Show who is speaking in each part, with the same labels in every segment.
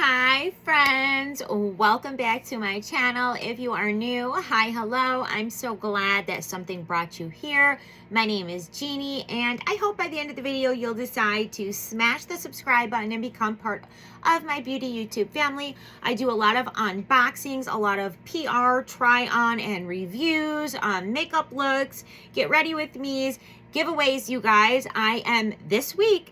Speaker 1: Hi friends, welcome back to my channel. If you are new, hi, hello. I'm so glad that something brought you here. My name is Jeannie, and I hope by the end of the video you'll decide to smash the subscribe button and become part of my beauty YouTube family. I do a lot of unboxings, a lot of PR, try on and reviews, makeup looks, get ready with me's, giveaways, you guys. I am this week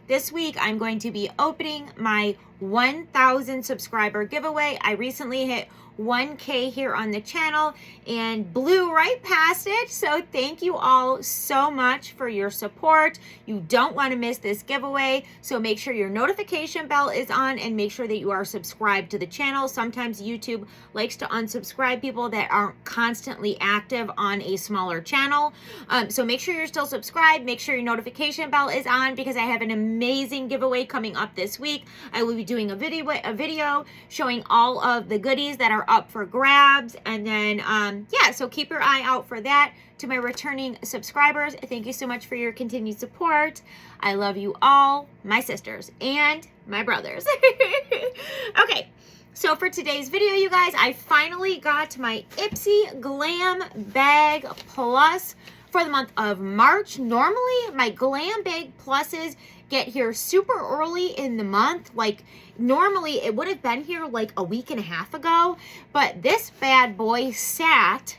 Speaker 1: I'm going to be opening my 1,000 subscriber giveaway. I recently hit 1K here on the channel and blew right past it. So thank you all so much for your support. You don't want to miss this giveaway. So make sure your notification bell is on and make sure that you are subscribed to the channel. Sometimes YouTube likes to unsubscribe people that aren't constantly active on a smaller channel. So make sure you're still subscribed. Make sure your notification bell is on because I have an amazing giveaway coming up this week. I will be doing a video showing all of the goodies that are up for grabs, and then yeah, so keep your eye out for that. To my returning subscribers, thank you so much for your continued support. I love you all, my sisters and my brothers. Okay, so for today's video, you guys, I finally got my Ipsy Glam Bag Plus for the month of March. Normally my Glam Bag Pluses get here super early in the month. Like normally it would have been here like a week and a half ago, but this bad boy sat,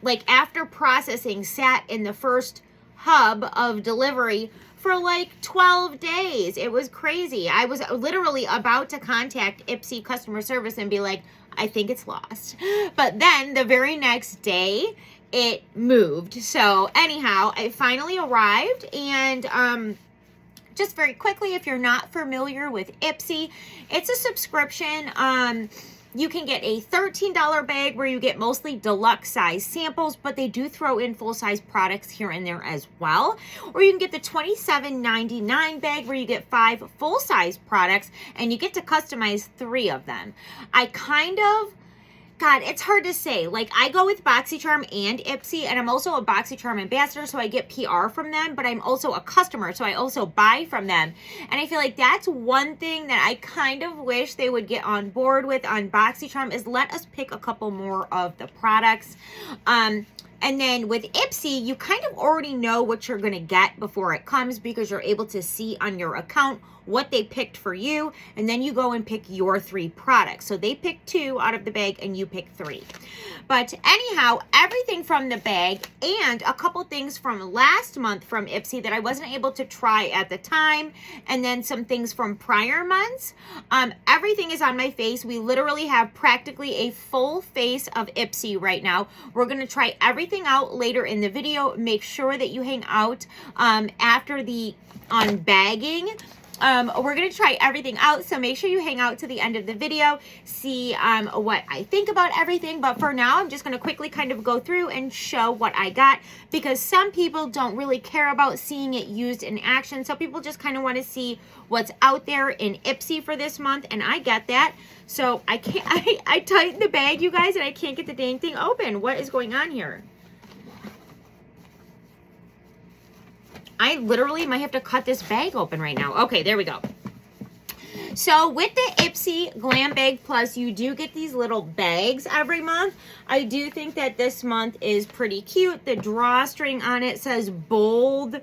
Speaker 1: like after processing, sat in the first hub of delivery for like 12 days. It was crazy. I was literally about to contact Ipsy customer service and be like, I think it's lost. But then the very next day it moved. So anyhow, it finally arrived. And just very quickly, if you're not familiar with Ipsy, it's a subscription. You can get a $13 bag where you get mostly deluxe size samples, but they do throw in full size products here and there as well. Or you can get the $27.99 bag where you get 5 full size products and you get to customize 3 of them. God, it's hard to say. Like, I go with BoxyCharm and Ipsy, and I'm also a BoxyCharm ambassador, so I get PR from them, but I'm also a customer, so I also buy from them. And I feel like that's one thing that I kind of wish they would get on board with on BoxyCharm is let us pick a couple more of the products. And then with Ipsy, you kind of already know what you're going to get before it comes because you're able to see on your account what they picked for you, and then you go and pick your 3 products. So they pick 2 out of the bag and you pick 3. But anyhow, everything from the bag and a couple things from last month from Ipsy that I wasn't able to try at the time, and then some things from prior months. Everything is on my face. We literally have practically a full face of Ipsy right now. We're going to try everything out later in the video. Make sure that you hang out after the unbagging. We're going to try everything out, so make sure you hang out to the end of the video, see what I think about everything. But for now, I'm just going to quickly kind of go through and show what I got, because some people don't really care about seeing it used in action. Some people just kind of want to see what's out there in Ipsy for this month, and I get that. So I tightened the bag, you guys, and I can't get the dang thing open. What is going on here? I literally might have to cut this bag open right now. Okay, there we go. So with the Ipsy Glam Bag Plus, you do get these little bags every month. I do think that this month is pretty cute. The drawstring on it says bold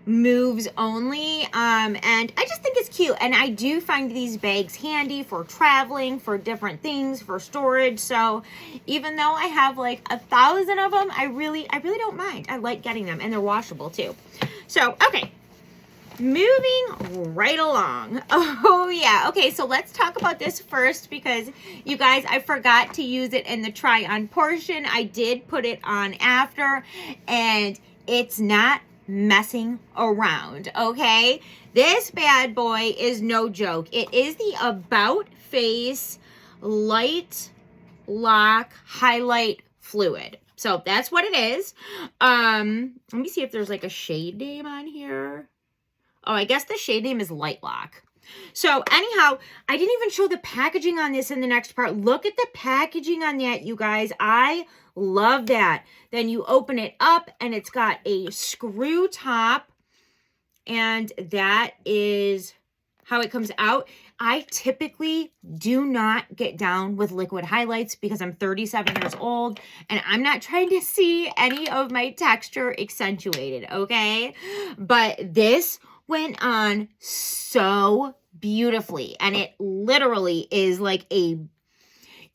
Speaker 1: moves only, and I just think it's cute. And I do find these bags handy for traveling, for different things, for storage. So even though I have like 1,000 of them, I really don't mind. I like getting them, and they're washable too. So okay, moving right along. Oh yeah, okay, so let's talk about this first, because you guys, I forgot to use it in the try on portion. I did put it on after, and it's not messing around. Okay, this bad boy is no joke. It is the About Face Light Lock Highlight Fluid. So that's what it is. Let me see if there's like a shade name on here. Oh, I guess the shade name is Light Lock. So anyhow, I didn't even show the packaging on this in the next part. Look at the packaging on that, you guys. I love that. Then you open it up and it's got a screw top, and that is how it comes out. I typically do not get down with liquid highlights because I'm 37 years old and I'm not trying to see any of my texture accentuated, okay? But this went on so beautifully, and it literally is like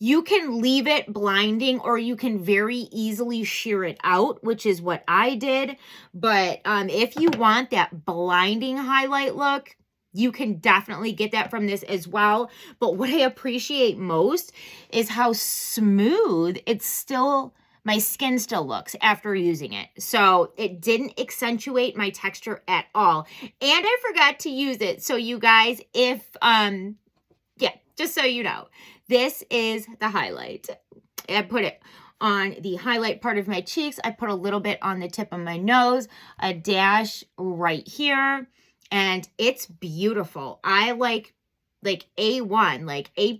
Speaker 1: you can leave it blinding or you can very easily sheer it out, which is what I did. But if you want that blinding highlight look, you can definitely get that from this as well. But what I appreciate most is how smooth my skin still looks after using it. So it didn't accentuate my texture at all. And I forgot to use it. So you guys, if, yeah, just so you know, this is the highlight. I put it on the highlight part of my cheeks. I put a little bit on the tip of my nose, a dash right here, and it's beautiful. I like A1, like A+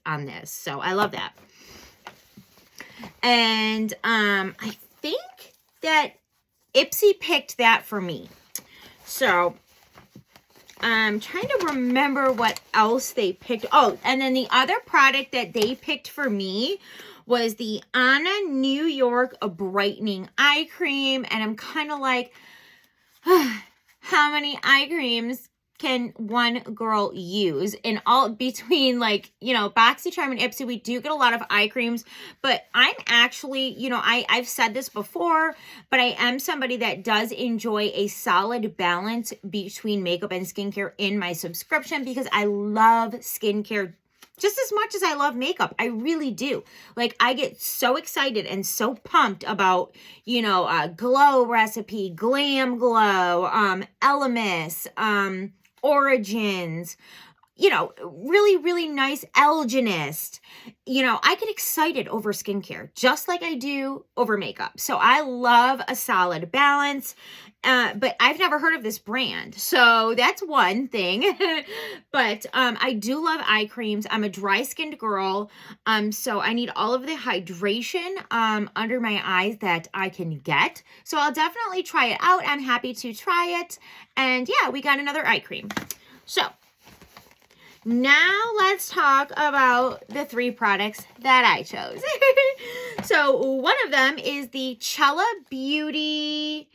Speaker 1: on this. So I love that. And I think that Ipsy picked that for me. So I'm trying to remember what else they picked. Oh, and then the other product that they picked for me was the Anna New York Brightening Eye Cream. And I'm kind of like, how many eye creams can one girl use? And all between, like, you know, BoxyCharm and Ipsy, we do get a lot of eye creams, but I'm actually, you know, I've said this before, but I am somebody that does enjoy a solid balance between makeup and skincare in my subscription because I love skincare just as much as I love makeup. I really do. Like, I get so excited and so pumped about, you know, Glow Recipe, Glam Glow, Elemis, Origins, you know, really, really nice Alginist. You know, I get excited over skincare just like I do over makeup. So I love a solid balance. But I've never heard of this brand. So that's one thing. But I do love eye creams. I'm a dry skinned girl. So I need all of the hydration under my eyes that I can get. So I'll definitely try it out. I'm happy to try it. And yeah, we got another eye cream. So now let's talk about the 3 products that I chose. So one of them is the Cella Beauty.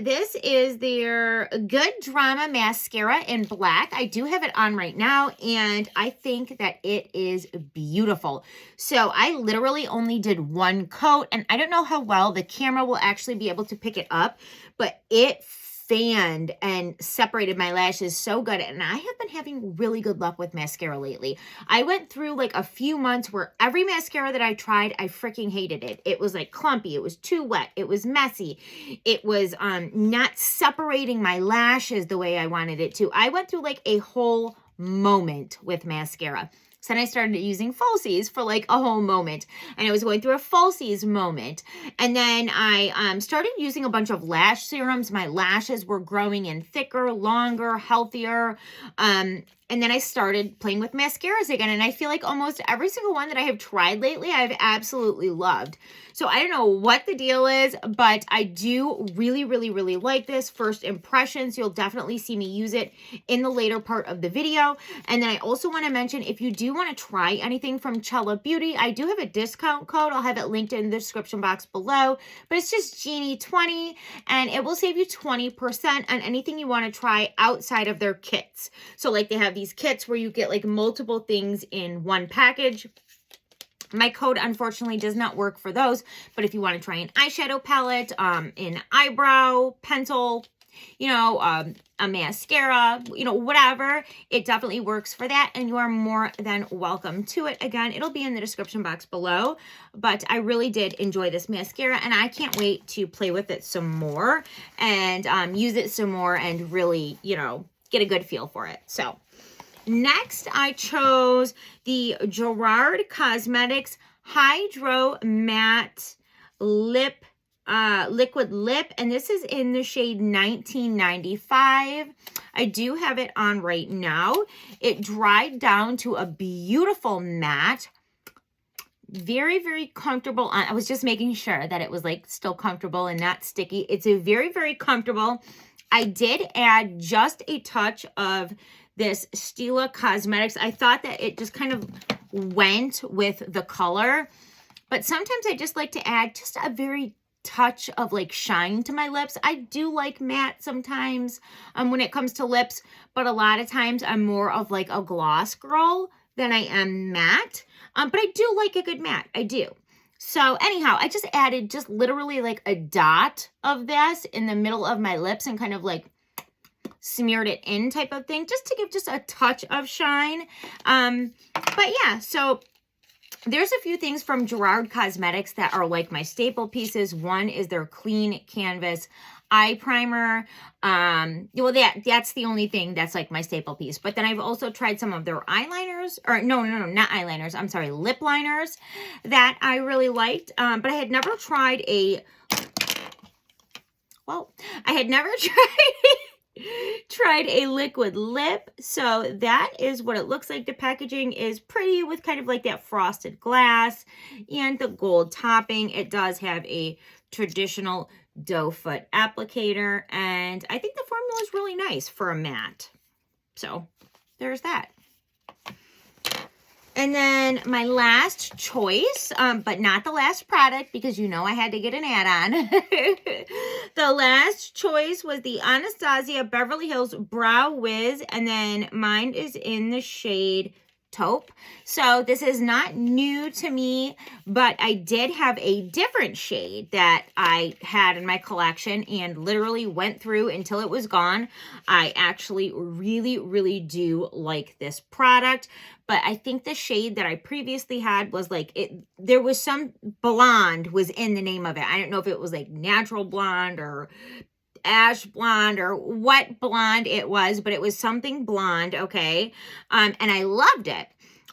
Speaker 1: This is their Good Drama Mascara in black. I do have it on right now, and I think that it is beautiful. So I literally only did 1 coat, and I don't know how well the camera will actually be able to pick it up, but it fanned and separated my lashes so good. And I have been having really good luck with mascara lately. I went through like a few months where every mascara that I tried, I freaking hated it. It was like clumpy. It was too wet. It was messy. It was not separating my lashes the way I wanted it to. I went through like a whole moment with mascara. So then I started using falsies for like a whole moment, and I was going through a falsies moment. And then I started using a bunch of lash serums. My lashes were growing in thicker, longer, healthier. And then I started playing with mascaras again, and I feel like almost every single one that I have tried lately, I've absolutely loved. So I don't know what the deal is, but I do really, really, really like this. First impressions, you'll definitely see me use it in the later part of the video. And then I also want to mention, if you do want to try anything from Cella Beauty, I do have a discount code. I'll have it linked in the description box below, but it's just Jeannie20, and it will save you 20% on anything you want to try outside of their kits. So like they have these kits where you get like multiple things in one package. My code unfortunately does not work for those, but if you want to try an eyeshadow palette, an eyebrow pencil, you know, a mascara, you know, whatever, it definitely works for that, and you are more than welcome to it. Again, it'll be in the description box below, but I really did enjoy this mascara, and I can't wait to play with it some more and use it some more and really, you know, get a good feel for it. So next, I chose the Gerard Cosmetics Hydro Matte Lip Liquid Lip, and this is in the shade 1995. I do have it on right now. It dried down to a beautiful matte. Very, very comfortable. I was just making sure that it was like still comfortable and not sticky. It's a very, very comfortable. I did add just a touch of this Stila Cosmetics. I thought that it just kind of went with the color, but sometimes I just like to add just a very touch of like shine to my lips. I do like matte sometimes when it comes to lips, but a lot of times I'm more of like a gloss girl than I am matte. But I do like a good matte. I do. So anyhow, I just added just literally like a dot of this in the middle of my lips and kind of like smeared it in type of thing, just to give just a touch of shine. But yeah, so there's a few things from Gerard Cosmetics that are like my staple pieces. One is their Clean Canvas eye primer. Well, that's the only thing that's like my staple piece. But then I've also tried some of their eyeliners, or no, not eyeliners. I'm sorry, lip liners that I really liked. But I had never tried I had never tried a liquid lip. So that is what it looks like. The packaging is pretty with kind of like that frosted glass and the gold topping. It does have a traditional doe foot applicator, and I think the formula is really nice for a matte. So there's that. And then my last choice, but not the last product, because you know I had to get an add-on. The last choice was the Anastasia Beverly Hills Brow Wiz, and then mine is in the shade Taupe. So this is not new to me, but I did have a different shade that I had in my collection and literally went through until it was gone. I actually really, really do like this product, but I think the shade that I previously had was like, there was some blonde was in the name of it. I don't know if it was like natural blonde or ash blonde or what blonde it was, but it was something blonde, okay? And I loved it.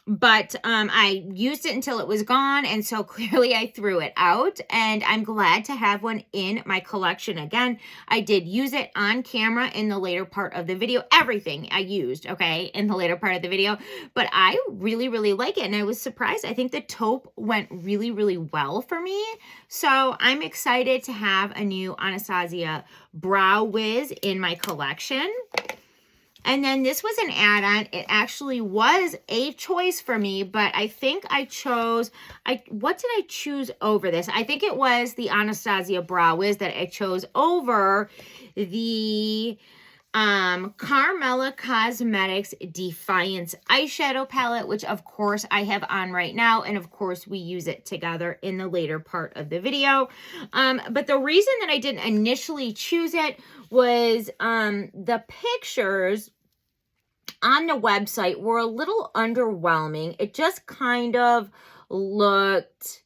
Speaker 1: But I used it until it was gone, and so clearly I threw it out, and I'm glad to have one in my collection again. I did use it on camera in the later part of the video. Everything I used, okay, in the later part of the video, but I really, really like it, and I was surprised. I think the taupe went really, really well for me, so I'm excited to have a new Anastasia Brow Wiz in my collection. And then this was an add-on. It actually was a choice for me, but I think I chose, what did I choose over this? I think it was the Anastasia Brow Wiz that I chose over the Carmela Cosmetics Defiance eyeshadow palette, which of course I have on right now, and of course we use it together in the later part of the video. But the reason that I didn't initially choose it was the pictures on the website were a little underwhelming. It just kind of looked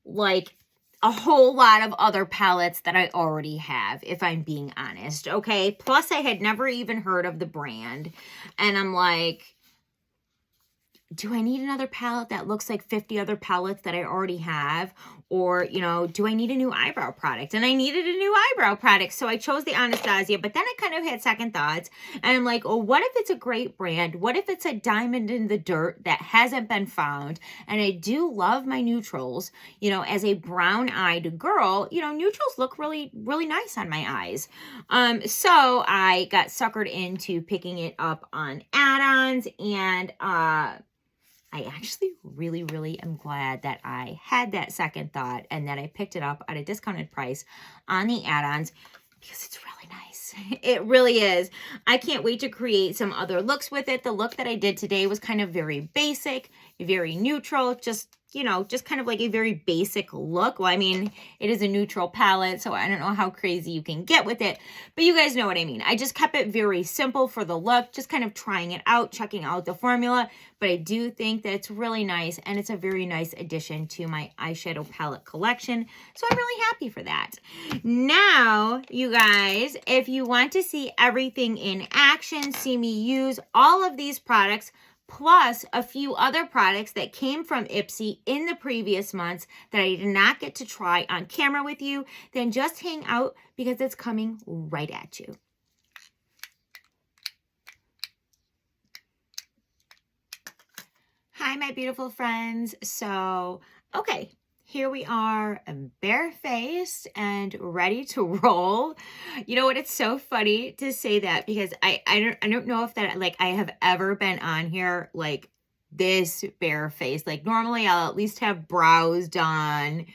Speaker 1: like a whole lot of other palettes that I already have, if I'm being honest, okay? Plus, I had never even heard of the brand, and I'm like, do I need another palette that looks like 50 other palettes that I already have? Or, you know, do I need a new eyebrow product? And I needed a new eyebrow product, so I chose the Anastasia, but then I kind of had second thoughts, and I'm like, oh, what if it's a great brand? What if it's a diamond in the dirt that hasn't been found? And I do love my neutrals. You know, as a brown-eyed girl, you know, neutrals look really, really nice on my eyes. So I got suckered into picking it up on add-ons, and I actually really, really am glad that I had that second thought and that I picked it up at a discounted price on the add-ons, because it's really nice. It really is. I can't wait to create some other looks with it. The look that I did today was kind of very basic, very neutral, just, you know, just kind of like a very basic look. Well, I mean, it is a neutral palette, so I don't know how crazy you can get with it, but you guys know what I mean. I just kept it very simple for the look, just kind of trying it out, checking out the formula, but I do think that it's really nice, and it's a very nice addition to my eyeshadow palette collection, so I'm really happy for that. Now, you guys, if you want to see everything in action, see me use all of these products, plus a few other products that came from Ipsy in the previous months that I did not get to try on camera with you, then just hang out, because it's coming right at you. Hi, my beautiful friends. So, okay, here we are, barefaced and ready to roll. You know what? It's so funny to say that because I don't know if that like I have ever been on here like this barefaced. Like normally I'll at least have brows done,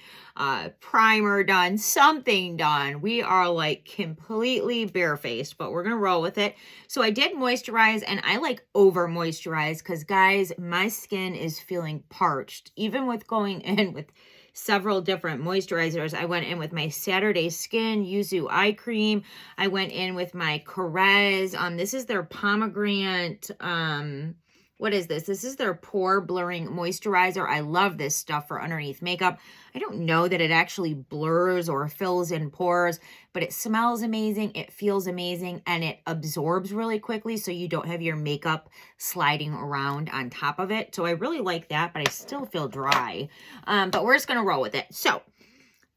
Speaker 1: primer done, something done. We are like completely barefaced, but we're gonna roll with it. So I did moisturize, and I like over moisturize because guys, my skin is feeling parched. Even with going in with several different moisturizers, I went in with my Saturday Skin Yuzu Eye Cream. I went in with my Carez. This is their pomegranate, what is this? This is their pore blurring moisturizer. I love this stuff for underneath makeup. I don't know that it actually blurs or fills in pores, but it smells amazing, it feels amazing, and it absorbs really quickly so you don't have your makeup sliding around on top of it. So I really like that, but I still feel dry. But we're just gonna roll with it. So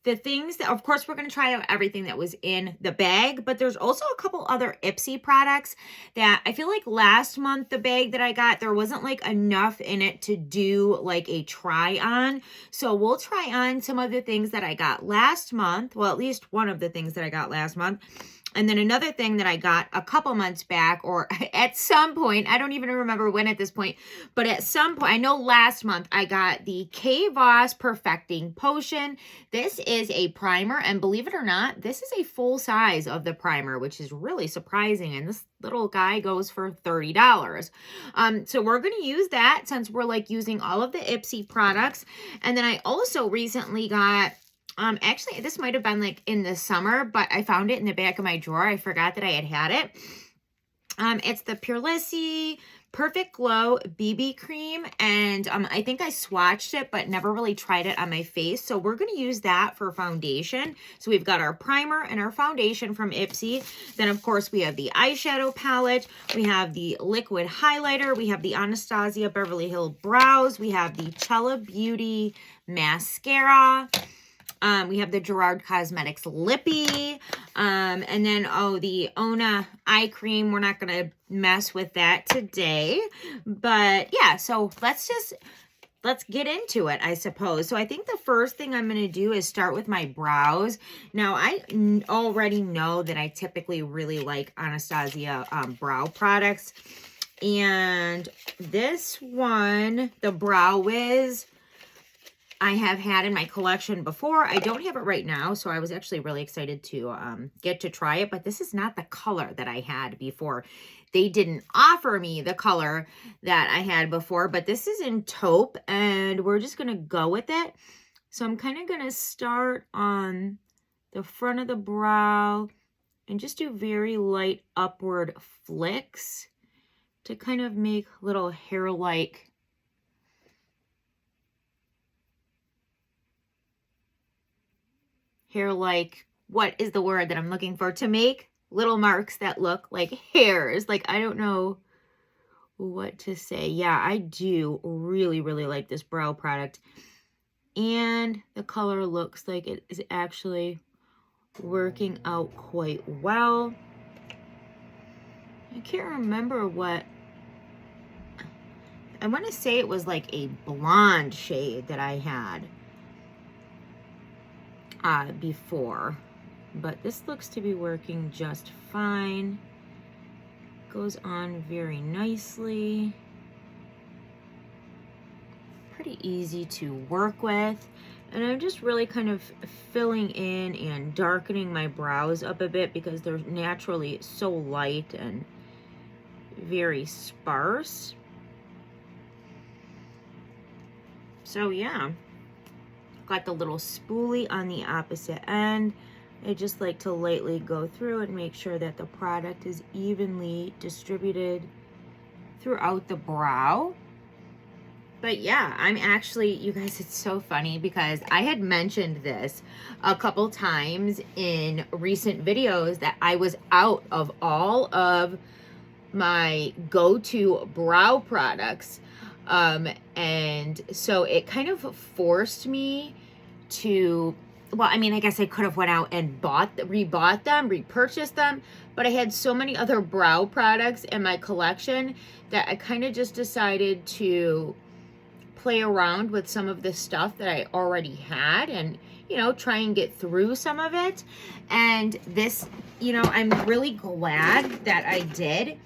Speaker 1: the things that, of course, we're going to try out everything that was in the bag, but there's also a couple other Ipsy products that I feel like last month, the bag that I got, there wasn't like enough in it to do like a try on. So we'll try on some of the things that I got last month. Well, at least one of the things that I got last month. And then another thing that I got a couple months back, or at some point, I don't even remember when at this point, but at some point, I know last month I got the K-Voss Perfecting Potion. This is a primer, and believe it or not, this is a full size of the primer, which is really surprising. And this little guy goes for $30. So we're going to use that since we're like using all of the Ipsy products. And then I also recently got, actually, this might have been like in the summer, but I found it in the back of my drawer. I forgot that I had it. It's the Purlissy Perfect Glow BB Cream, and I think I swatched it, but never really tried it on my face. So we're going to use that for foundation. So we've got our primer and our foundation from Ipsy. Then, of course, we have the eyeshadow palette. We have the liquid highlighter. We have the Anastasia Beverly Hills Brows. We have the Cella Beauty Mascara. We have the Gerard Cosmetics Lippy, and then, the Ona eye cream. We're not going to mess with that today, but yeah, so let's get into it, I suppose. So I think the first thing I'm going to do is start with my brows. Now, I already know that I typically really like Anastasia brow products, and this one, the Brow Wiz, I have had in my collection before. I don't have it right now, so I was actually really excited to get to try it, but this is not the color that I had before. They didn't offer me the color that I had before, but this is in taupe, and we're just going to go with it. So I'm kind of going to start on the front of the brow and just do very light upward flicks to kind of make little hair-like what is the word that I'm looking for, to make little marks that look like hairs. Like, I don't know what to say. Yeah, I do really, really like this brow product. And the color looks like it is actually working out quite well. I can't remember what, I want to say it was like a blonde shade that I had before, but this looks to be working just fine. Goes on very nicely. Pretty easy to work with. And I'm just really kind of filling in and darkening my brows up a bit because they're naturally so light and very sparse. So yeah. Got the little spoolie on the opposite end. I just like to lightly go through and make sure that the product is evenly distributed throughout the brow. But yeah, I'm actually, you guys, it's so funny because I had mentioned this a couple times in recent videos that I was out of all of my go-to brow products. And so it kind of forced me to, well, I mean, I guess I could have went out and rebought them, repurchased them, but I had so many other brow products in my collection that I kind of just decided to play around with some of the stuff that I already had and, you know, try and get through some of it. And this, you know, I'm really glad that I did,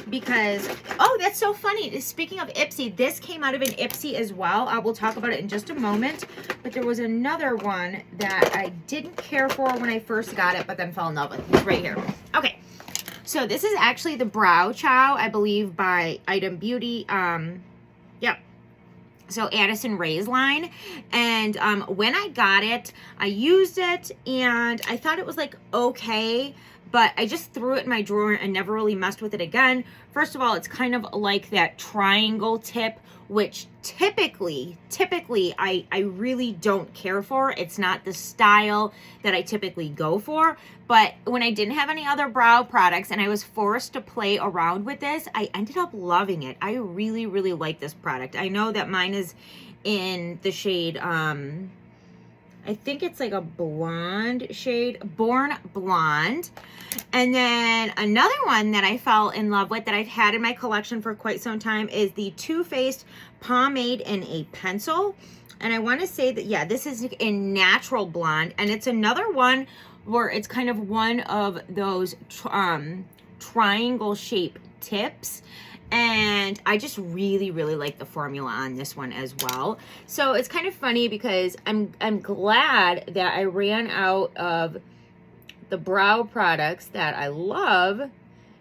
Speaker 1: because, oh, that's so funny. Speaking of Ipsy, this came out of an Ipsy as well. I will talk about it in just a moment. But there was another one that I didn't care for when I first got it, but then fell in love with. It's right here. Okay. So this is actually the Brow Chow, I believe, by Item Beauty. Yep. So Addison Rae's line. And when I got it, I used it and I thought it was like okay, but I just threw it in my drawer and never really messed with it again. First of all, it's kind of like that triangle tip, which typically I really don't care for. It's not the style that I typically go for. But when I didn't have any other brow products and I was forced to play around with this, I ended up loving it. I really, really like this product. I know that mine is in the shade, I think it's like a blonde shade, Born Blonde. And then another one that I fell in love with that I've had in my collection for quite some time is the Too Faced Pomade in a Pencil. And I want to say that, yeah, this is in Natural Blonde. And it's another one where it's kind of one of those triangle shape tips. And I just really, really like the formula on this one as well. So it's kind of funny because I'm glad that I ran out of the brow products that I love,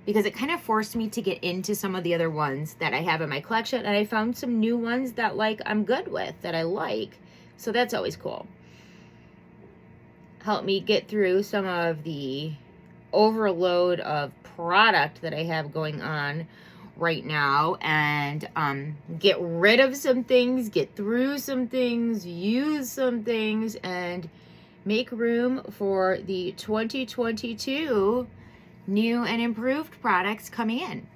Speaker 1: because it kind of forced me to get into some of the other ones that I have in my collection. And I found some new ones that I'm good with, that I like. So that's always cool. Help me get through some of the overload of product that I have going on right now, and get rid of some things, get through some things, use some things, and make room for the 2022 new and improved products coming in.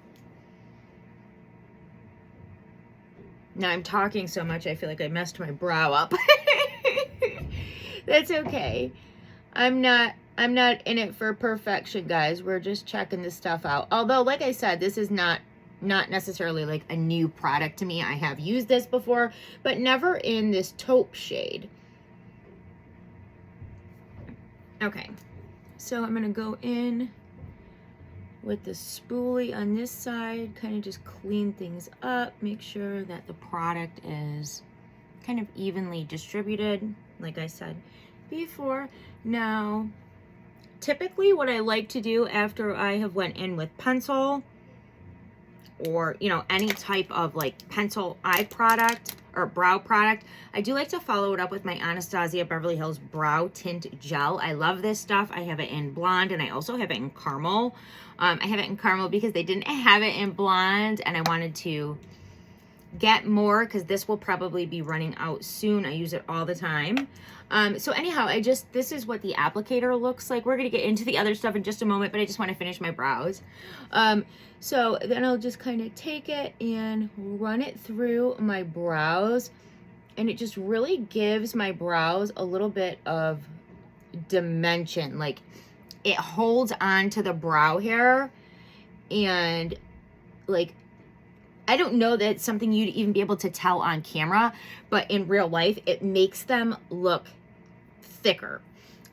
Speaker 1: Now I'm talking so much I feel like I messed my brow up. That's okay. I'm not in it for perfection, guys. We're just checking this stuff out. Although, like I said, this is not necessarily like a new product to me. I have used this before, but never in this taupe shade. Okay, so I'm gonna go in with the spoolie on this side, kind of just clean things up, make sure that the product is kind of evenly distributed, like I said before. Now, typically what I like to do after I have went in with pencil, or, you know, any type of like pencil eye product or brow product, I do like to follow it up with my Anastasia Beverly Hills Brow Tint Gel. I love this stuff. I have it in blonde and I also have it in caramel. I have it in caramel because they didn't have it in blonde and I wanted to get more because this will probably be running out soon. I use it all the time. So anyhow, this is what the applicator looks like. We're gonna get into the other stuff in just a moment, but I just want to finish my brows. So then I'll just kind of take it and run it through my brows, and it just really gives my brows a little bit of dimension. Like, it holds on to the brow hair, and like, I don't know that it's something you'd even be able to tell on camera, but in real life, it makes them look thicker.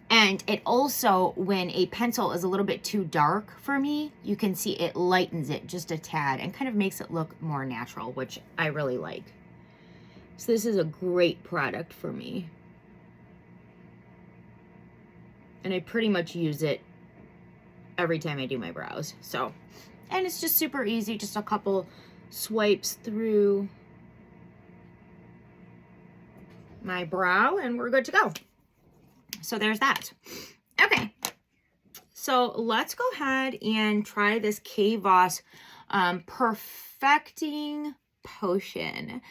Speaker 1: And it also, when a pencil is a little bit too dark for me, you can see it lightens it just a tad and kind of makes it look more natural, which I really like. So this is a great product for me. And I pretty much use it every time I do my brows. So, and it's just super easy, just a couple swipes through my brow and we're good to go. So there's that. Okay, so let's go ahead and try this K-Voss Perfecting Potion,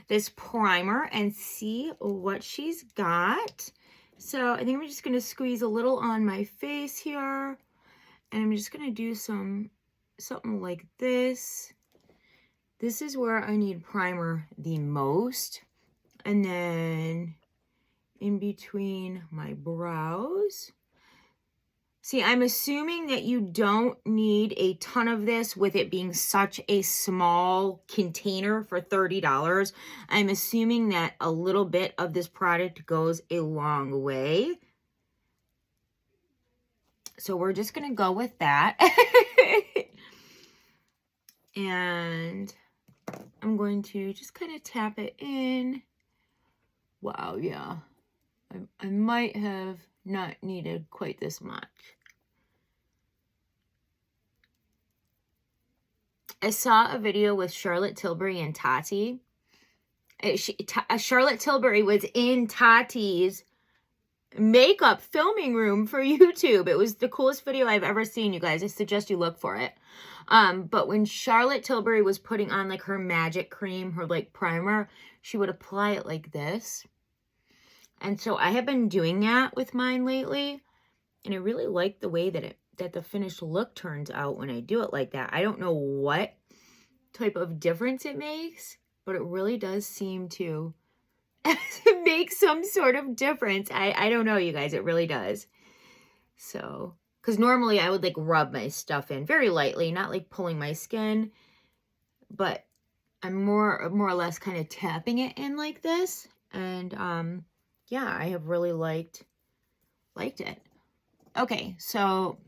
Speaker 1: this primer, and see what she's got. So I think I'm just going to squeeze a little on my face here, and I'm just going to do something like this. This is where I need primer the most. And then in between my brows. See, I'm assuming that you don't need a ton of this with it being such a small container for $30. I'm assuming that a little bit of this product goes a long way. So we're just going to go with that. And I'm going to just kind of tap it in. Wow, yeah. I might have not needed quite this much. I saw a video with Charlotte Tilbury and Tati. Charlotte Tilbury was in Tati's makeup filming room for YouTube. It was the coolest video I've ever seen, you guys. I suggest you look for it. But when Charlotte Tilbury was putting on like her magic cream, her like primer, she would apply it like this. And so I have been doing that with mine lately, and I really like the way that the finished look turns out when I do it like that. I don't know what type of difference it makes, but it really does seem to make some sort of difference. I don't know, you guys, it really does. So, because normally I would like rub my stuff in very lightly, not like pulling my skin, but I'm more or less kind of tapping it in like this. And yeah, I have really liked it. Okay, so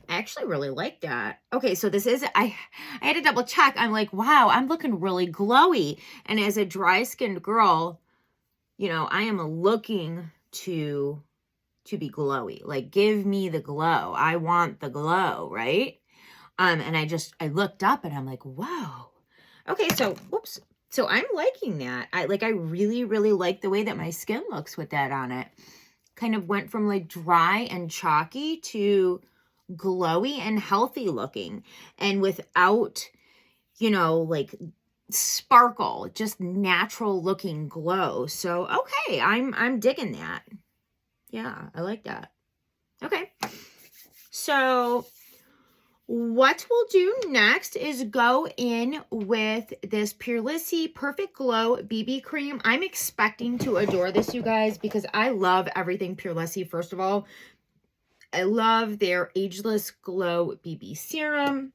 Speaker 1: I actually really like that. Okay, so this is, I had to double check. I'm like, wow, I'm looking really glowy. And as a dry skinned girl, you know, I am looking to be glowy. Like, give me the glow. I want the glow, right? And I looked up and I'm like, wow. Okay, so, whoops. So I'm liking that. I really, really like the way that my skin looks with that on it. Kind of went from like dry and chalky to glowy and healthy looking. And without, you know, like sparkle, just natural looking glow. So, okay, I'm digging that. Yeah, I like that. Okay. So what we'll do next is go in with this Purlissy Perfect Glow BB Cream. I'm expecting to adore this, you guys, because I love everything Purlissy. First of all, I love their Ageless Glow BB Serum.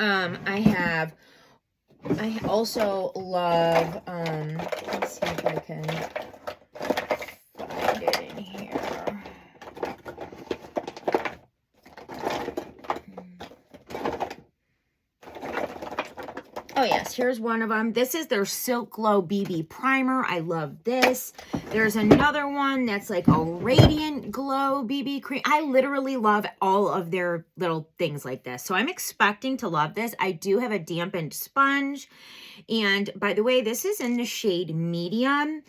Speaker 1: I also love, let's see if I can find it in here. Oh yes, here's one of them. This is their Silk Glow BB Primer. I love this. There's another one that's like a Radiant Glow BB Cream. I literally love all of their little things like this. So I'm expecting to love this. I do have a dampened sponge. And by the way, this is in the shade Medium.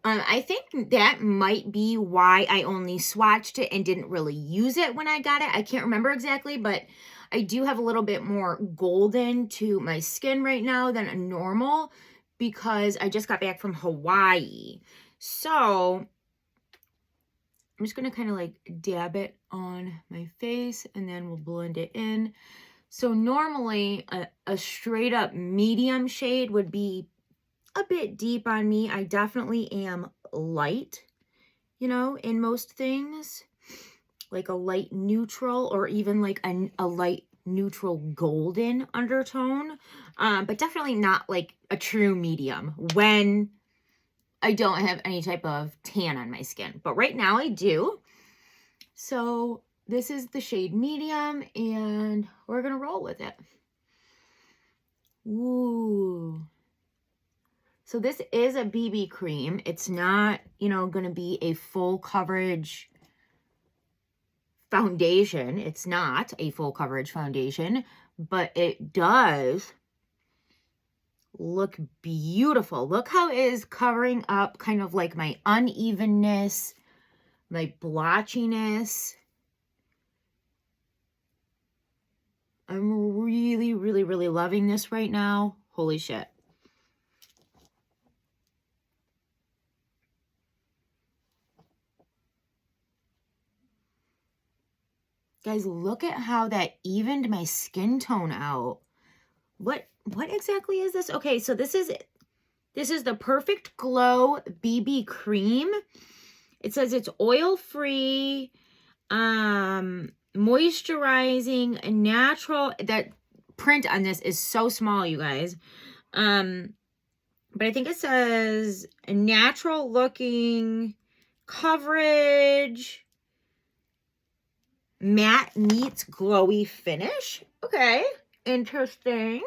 Speaker 1: I think that might be why I only swatched it and didn't really use it when I got it. I can't remember exactly, but I do have a little bit more golden to my skin right now than normal because I just got back from Hawaii. So I'm just going to kind of like dab it on my face and then we'll blend it in. So normally a straight up medium shade would be a bit deep on me. I definitely am light, you know, in most things. Like a light neutral or even like a light neutral golden undertone. But definitely not like a true medium when I don't have any type of tan on my skin. But right now I do. So this is the shade Medium and we're going to roll with it. Ooh. So this is a BB cream. It's not, you know, going to be a full coverage foundation. It's not a full coverage foundation, but it does look beautiful. Look how it is covering up kind of like my unevenness, my blotchiness. I'm really, really, really loving this right now. Holy shit. Guys, look at how that evened my skin tone out. What exactly is this? Okay, so this is the Perfect Glow BB Cream. It says it's oil-free, moisturizing natural. That print on this is so small, you guys. But I think it says natural looking coverage, matte meets glowy finish. Okay, interesting.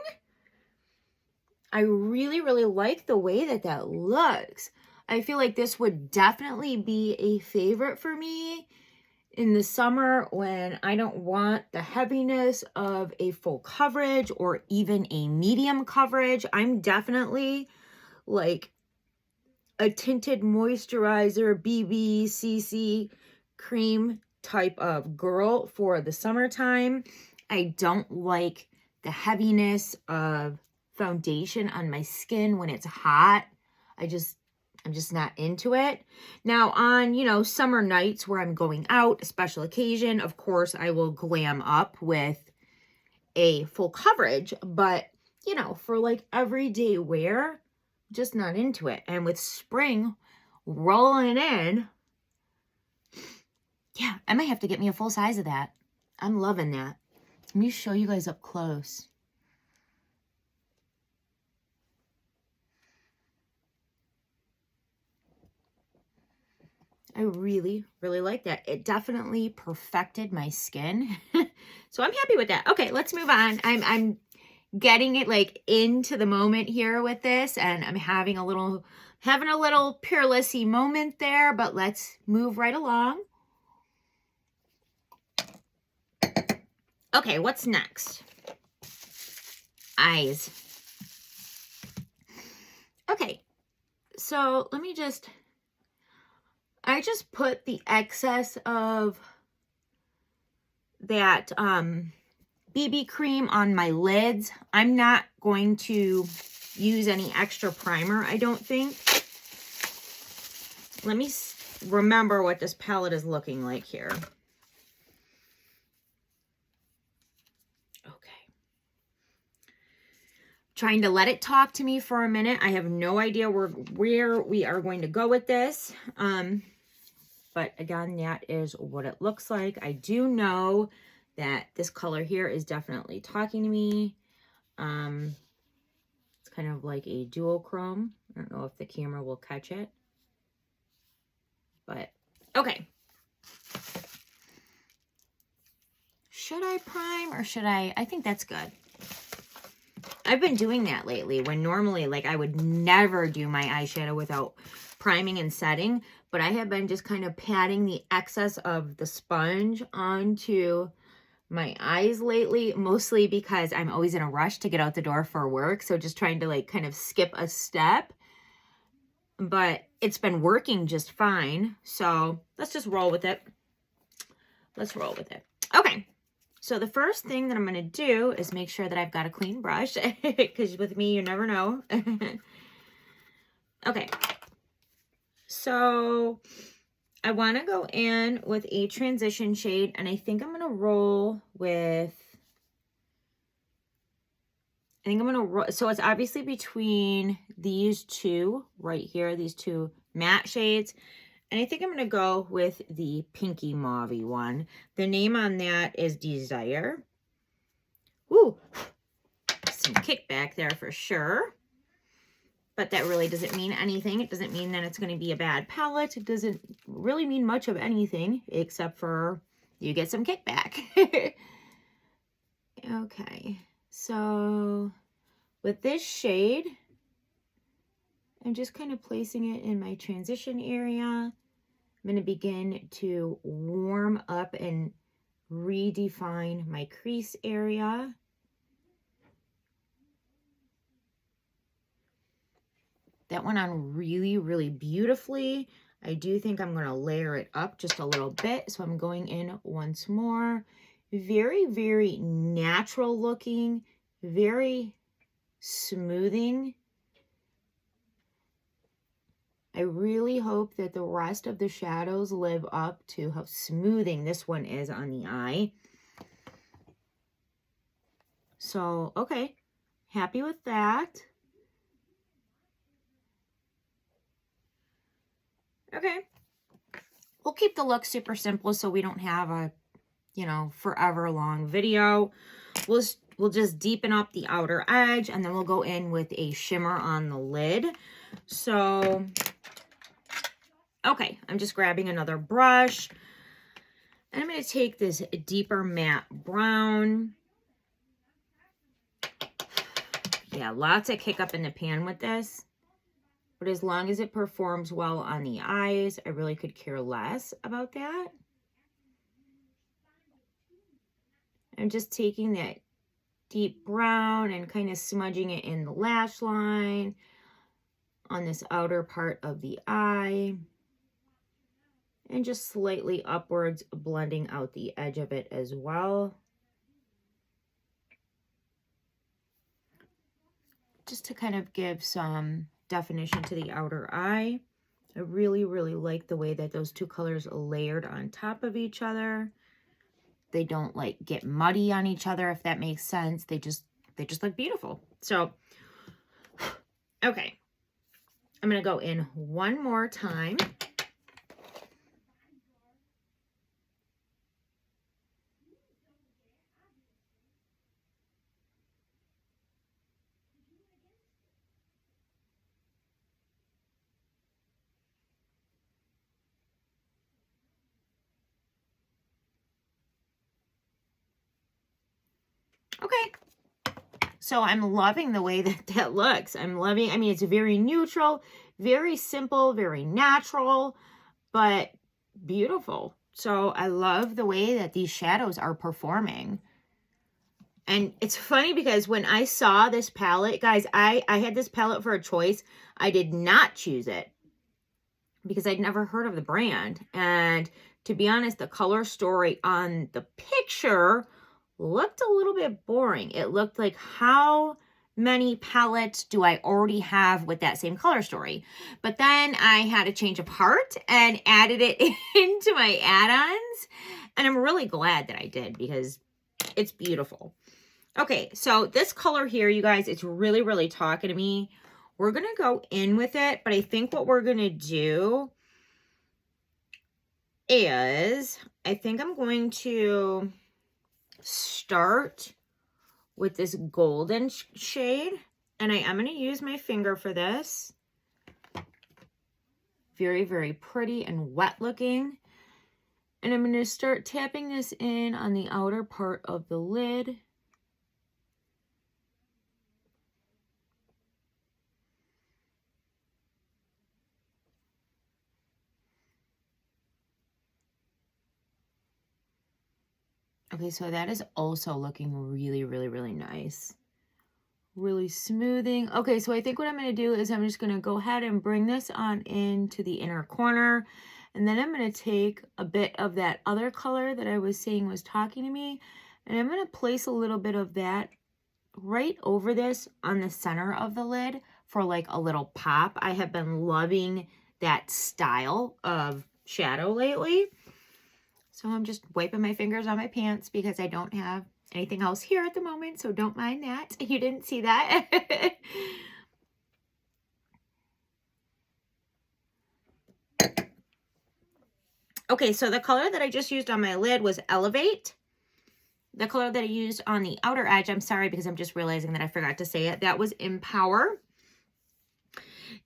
Speaker 1: I really, really like the way that that looks. I feel like this would definitely be a favorite for me in the summer when I don't want the heaviness of a full coverage or even a medium coverage. I'm definitely like a tinted moisturizer, BB, CC cream type of girl for the summertime. I don't like the heaviness of foundation on my skin when it's hot. I'm just not into it. Now on, you know, summer nights where I'm going out, a special occasion, of course, I will glam up with a full coverage, but you know, for like everyday wear, just not into it. And with spring rolling in, yeah, I might have to get me a full size of that. I'm loving that. Let me show you guys up close. I really, really like that. It definitely perfected my skin. So I'm happy with that. Okay, let's move on. I'm getting it like into the moment here with this, and I'm having a little peerlessy moment there, but let's move right along. Okay, what's next? Eyes. Okay, so let me I just put the excess of that BB cream on my lids. I'm not going to use any extra primer, I don't think. Let me remember what this palette is looking like here. Okay. Trying to let it talk to me for a minute. I have no idea where we are going to go with this. But again, that is what it looks like. I do know that this color here is definitely talking to me. It's kind of like a duochrome. I don't know if the camera will catch it. But, okay. Should I prime or should I think that's good. I've been doing that lately when normally, like, I would never do my eyeshadow without priming and setting. But I have been just kind of patting the excess of the sponge onto my eyes lately, mostly because I'm always in a rush to get out the door for work. So just trying to like kind of skip a step. But it's been working just fine. So let's just roll with it. Let's roll with it. Okay. So the first thing that I'm going to do is make sure that I've got a clean brush. Because with me, you never know. Okay. So I want to go in with a transition shade, and I think I'm going to roll with, so it's obviously between these two right here, these two matte shades, and I think I'm going to go with the pinky mauve-y one. The name on that is Desire. Ooh, some kickback there for sure. But that really doesn't mean anything. It doesn't mean that it's going to be a bad palette. It doesn't really mean much of anything, except for you get some kickback. Okay, so with this shade, I'm just kind of placing it in my transition area. I'm going to begin to warm up and redefine my crease area. That went on really, really beautifully. I do think I'm going to layer it up just a little bit. So I'm going in once more. Very, very natural looking, very smoothing. I really hope that the rest of the shadows live up to how smoothing this one is on the eye. So, okay, happy with that. Okay, we'll keep the look super simple so we don't have a, you know, forever long video. We'll just deepen up the outer edge, and then we'll go in with a shimmer on the lid. So, okay, I'm just grabbing another brush. And I'm going to take this deeper matte brown. Yeah, lots of kick up in the pan with this. But as long as it performs well on the eyes, I really could care less about that. I'm just taking that deep brown and kind of smudging it in the lash line on this outer part of the eye. And just slightly upwards, blending out the edge of it as well. Just to kind of give some definition to the outer eye. I really, really like the way that those two colors are layered on top of each other. They don't like get muddy on each other, if that makes sense. They just look beautiful. So, okay. I'm going to go in one more time. Okay, so I'm loving the way that that looks. I'm loving, I mean, it's very neutral, very simple, very natural, but beautiful. So I love the way that these shadows are performing. And it's funny because when I saw this palette, guys, I had this palette for a choice. I did not choose it because I'd never heard of the brand. And to be honest, the color story on the picture looked a little bit boring. It looked like, how many palettes do I already have with that same color story? But then I had a change of heart and added it into my add-ons. And I'm really glad that I did because it's beautiful. Okay, so this color here, you guys, it's really, really talking to me. We're going to go in with it, but I think what we're going to do is, I think I'm going to start with this golden shade, and I am going to use my finger for this. Very, very pretty and wet looking. And I'm going to start tapping this in on the outer part of the lid. Okay, so that is also looking really, really, really nice. Really smoothing. Okay, so I think what I'm going to do is I'm just going to go ahead and bring this on into the inner corner. And then I'm going to take a bit of that other color that I was saying was talking to me. And I'm going to place a little bit of that right over this on the center of the lid for like a little pop. I have been loving that style of shadow lately. So I'm just wiping my fingers on my pants because I don't have anything else here at the moment. So don't mind that. You didn't see that. Okay, so the color that I just used on my lid was Elevate. The color that I used on the outer edge, I'm sorry because I'm just realizing that I forgot to say it, that was Empower.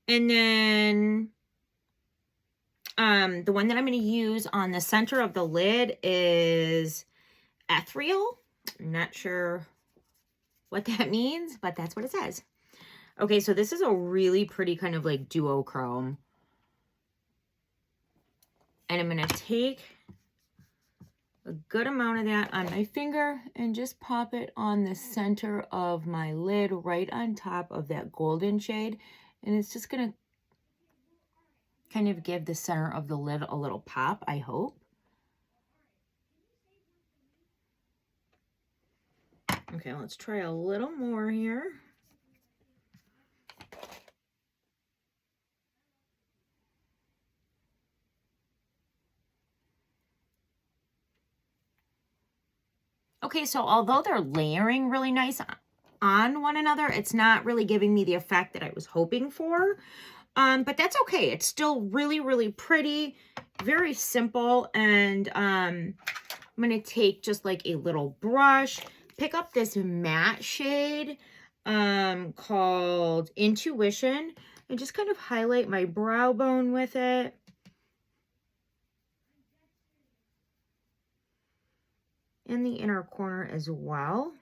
Speaker 1: And then the one that I'm going to use on the center of the lid is Ethereal. I'm not sure what that means, but that's what it says. Okay, so this is a really pretty kind of like duochrome. And I'm going to take a good amount of that on my finger and just pop it on the center of my lid right on top of that golden shade. And it's just going to kind of give the center of the lid a little pop, I hope. Okay, let's try a little more here. Okay, so although they're layering really nice on one another, it's not really giving me the effect that I was hoping for. But that's okay. It's still really, really pretty. very simple. And I'm going to take just like a little brush, pick up this matte shade called Intuition, and just kind of highlight my brow bone with it. In the inner corner as well.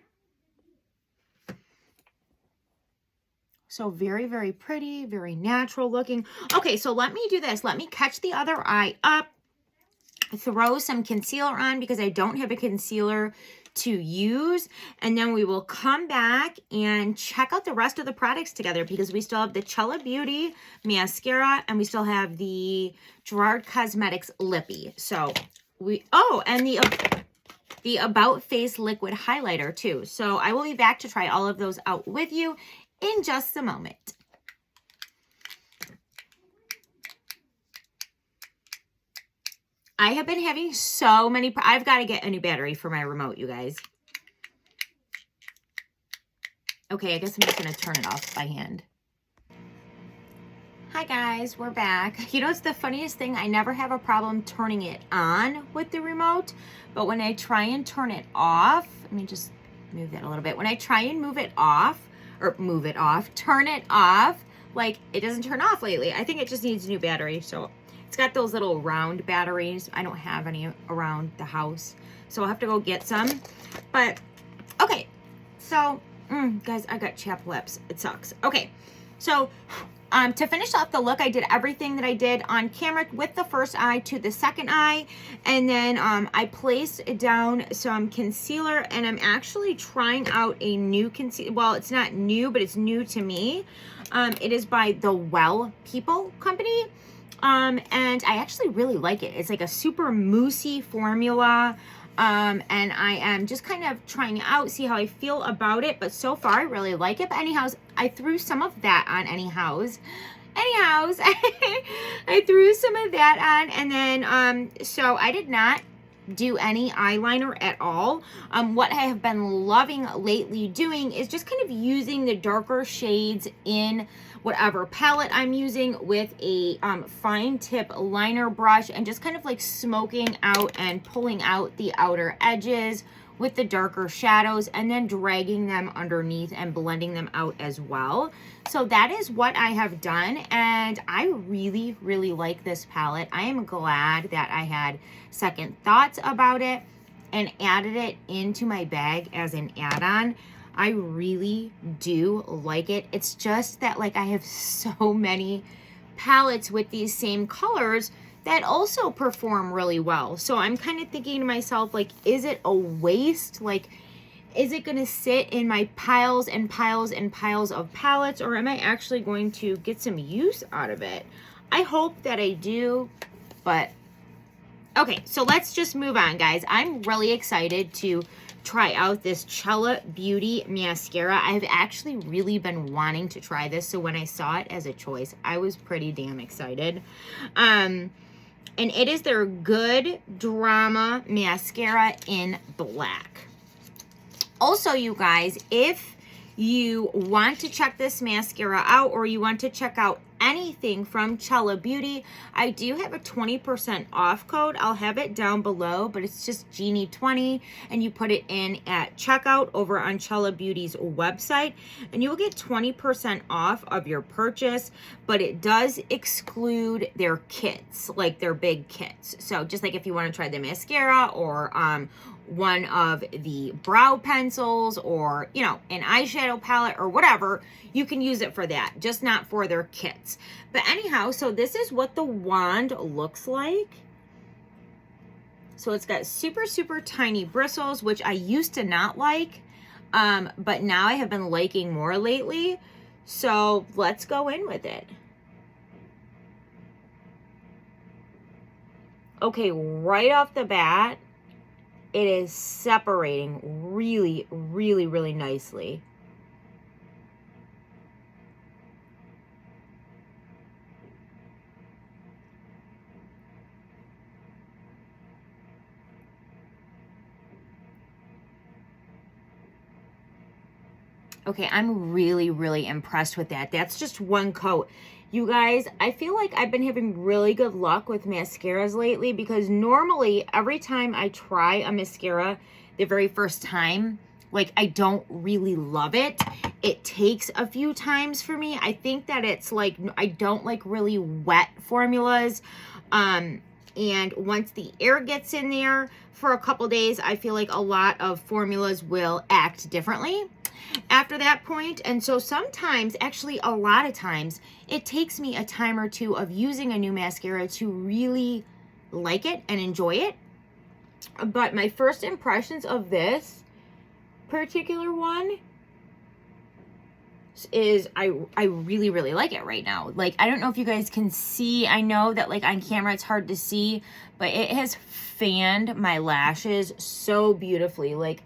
Speaker 1: So very, very pretty, very natural looking. Okay, so let me do this. Let me catch the other eye up, throw some concealer on because I don't have a concealer to use, and then we will come back and check out the rest of the products together because we still have the Chella Beauty mascara and we still have the Gerard Cosmetics lippy. So and the About Face liquid highlighter too. So I will be back to try all of those out with you in just a moment. I have been having so many, I've got to get a new battery for my remote, you guys. Okay, I guess I'm just going to turn it off by hand. Hi guys, we're back. You know, it's the funniest thing. I never have a problem turning it on with the remote, but when I try and turn it off, let me just move that a little bit. When I try and turn it off, like it doesn't turn off lately. I think it just needs a new battery. So it's got those little round batteries. I don't have any around the house, so I'll have to go get some. But okay, so guys, I got chapped lips. It sucks. Okay, so to finish off the look, I did everything that I did on camera with the first eye to the second eye. And then I placed down some concealer, and I'm actually trying out a new concealer. Well, it's not new, but it's new to me. It is by the Well People company. And I actually really like it. It's like a super moussey formula. And I am just kind of trying it out, see how I feel about it. But so far, I really like it. But anyhow, I threw some of that on anyhows, I threw some of that on. And then, so I did not do any eyeliner at all. What I have been loving lately doing is just kind of using the darker shades in whatever palette I'm using with a fine tip liner brush, and just kind of like smoking out and pulling out the outer edges with the darker shadows, and then dragging them underneath and blending them out as well. So that is what I have done, and I really, really like this palette. I am glad that I had second thoughts about it and added it into my bag as an add-on. I really do like it. It's just that like I have so many palettes with these same colors that also perform really well. So I'm kind of thinking to myself, like, is it a waste? Like, is it going to sit in my piles and piles and piles of palettes, or am I actually going to get some use out of it? I hope that I do, but okay, so let's just move on, guys. I'm really excited to try out this Chella Beauty mascara. I've actually really been wanting to try this, so when I saw it as a choice, I was pretty damn excited. And it is their Good Drama mascara in black. Also, you guys, if you want to check this mascara out, or you want to check out anything from Chella Beauty, I do have a 20% off code. I'll have it down below, but it's just Jeannie20, and you put it in at checkout over on Chella Beauty's website, and you will get 20% off of your purchase, but it does exclude their kits, like their big kits. So just like if you want to try the mascara, or one of the brow pencils, or, you know, an eyeshadow palette or whatever, you can use it for that, just not for their kits. But anyhow, so this is what the wand looks like. So it's got super, super tiny bristles, which I used to not like, but now I have been liking more lately. So let's go in with it. Okay, right off the bat, it is separating really, really, really nicely. Okay, I'm really, really impressed with that. That's just one coat. You guys, I feel like I've been having really good luck with mascaras lately, because normally every time I try a mascara the very first time, like, I don't really love it. It takes a few times for me. I think that it's like, I don't like really wet formulas. And once the air gets in there for a couple days, I feel like a lot of formulas will act differently after that point. And so sometimes, actually a lot of times, it takes me a time or two of using a new mascara to really like it and enjoy it. But my first impressions of this particular one is I really, really like it right now. Like, I don't know if you guys can see. I know that like on camera it's hard to see, but it has fanned my lashes so beautifully. Like,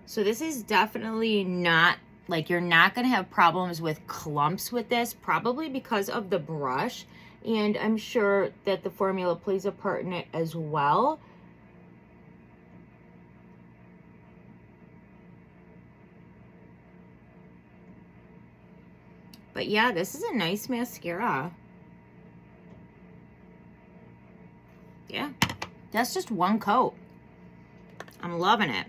Speaker 1: so this is definitely not, like, you're not going to have problems with clumps with this, probably because of the brush. And I'm sure that the formula plays a part in it as well. But yeah, this is a nice mascara. Yeah, that's just one coat. I'm loving it.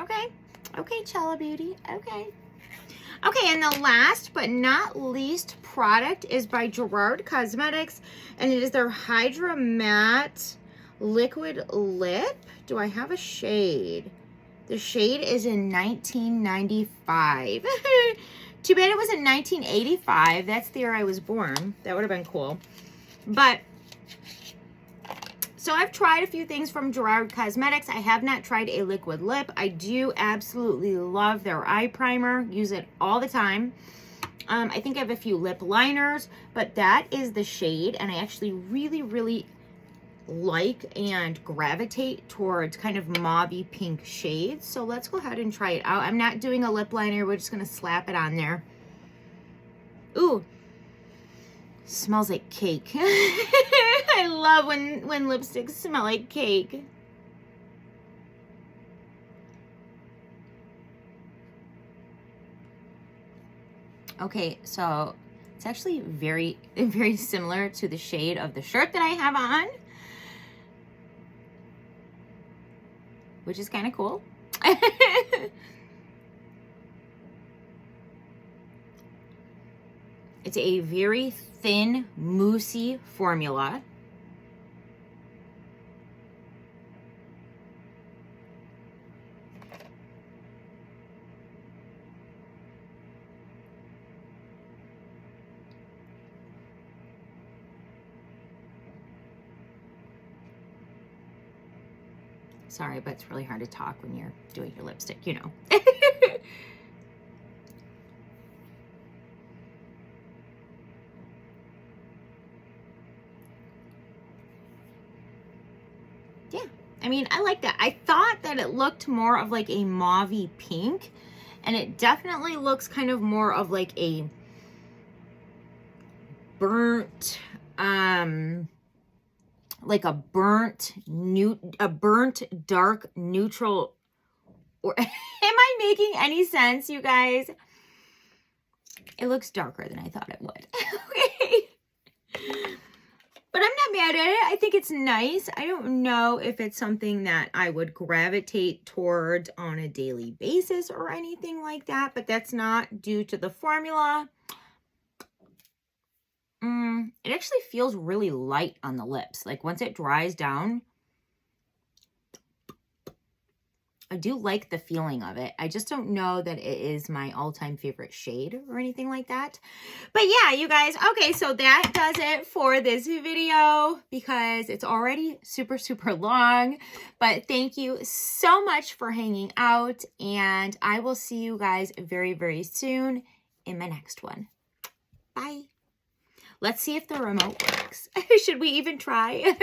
Speaker 1: Okay. Okay, Chella Beauty. Okay. Okay, and the last but not least product is by Gerard Cosmetics, and it is their Hydra Matte Liquid Lip. Do I have a shade? The shade is in 1995. Too bad it was in 1985. That's the year I was born. That would have been cool. But so I've tried a few things from Gerard Cosmetics. I have not tried a liquid lip. I do absolutely love their eye primer. Use it all the time. I think I have a few lip liners, but that is the shade, and I actually really, really like and gravitate towards kind of mauvey pink shades. So let's go ahead and try it out. I'm not doing a lip liner. We're just going to slap it on there. Ooh. Smells like cake. I love when lipsticks smell like cake. Okay, so it's actually very, very similar to the shade of the shirt that I have on, which is kind of cool. It's a very thin, moussey formula. Sorry, but it's really hard to talk when you're doing your lipstick, you know. Yeah, I mean, I like that. I thought that it looked more of like a mauvey pink, and it definitely looks kind of more of like a burnt, like a burnt dark neutral. Or am I making any sense, you guys? It looks darker than I thought it would. Okay. But I'm not mad at it. I think it's nice. I don't know if it's something that I would gravitate towards on a daily basis or anything like that, but that's not due to the formula. It actually feels really light on the lips. Like once it dries down, I do like the feeling of it. I just don't know that it is my all-time favorite shade or anything like that. But yeah, you guys, okay, so that does it for this video because it's already super, super long. But thank you so much for hanging out, and I will see you guys very, very soon in my next one. Bye. Let's see if the remote works. Should we even try?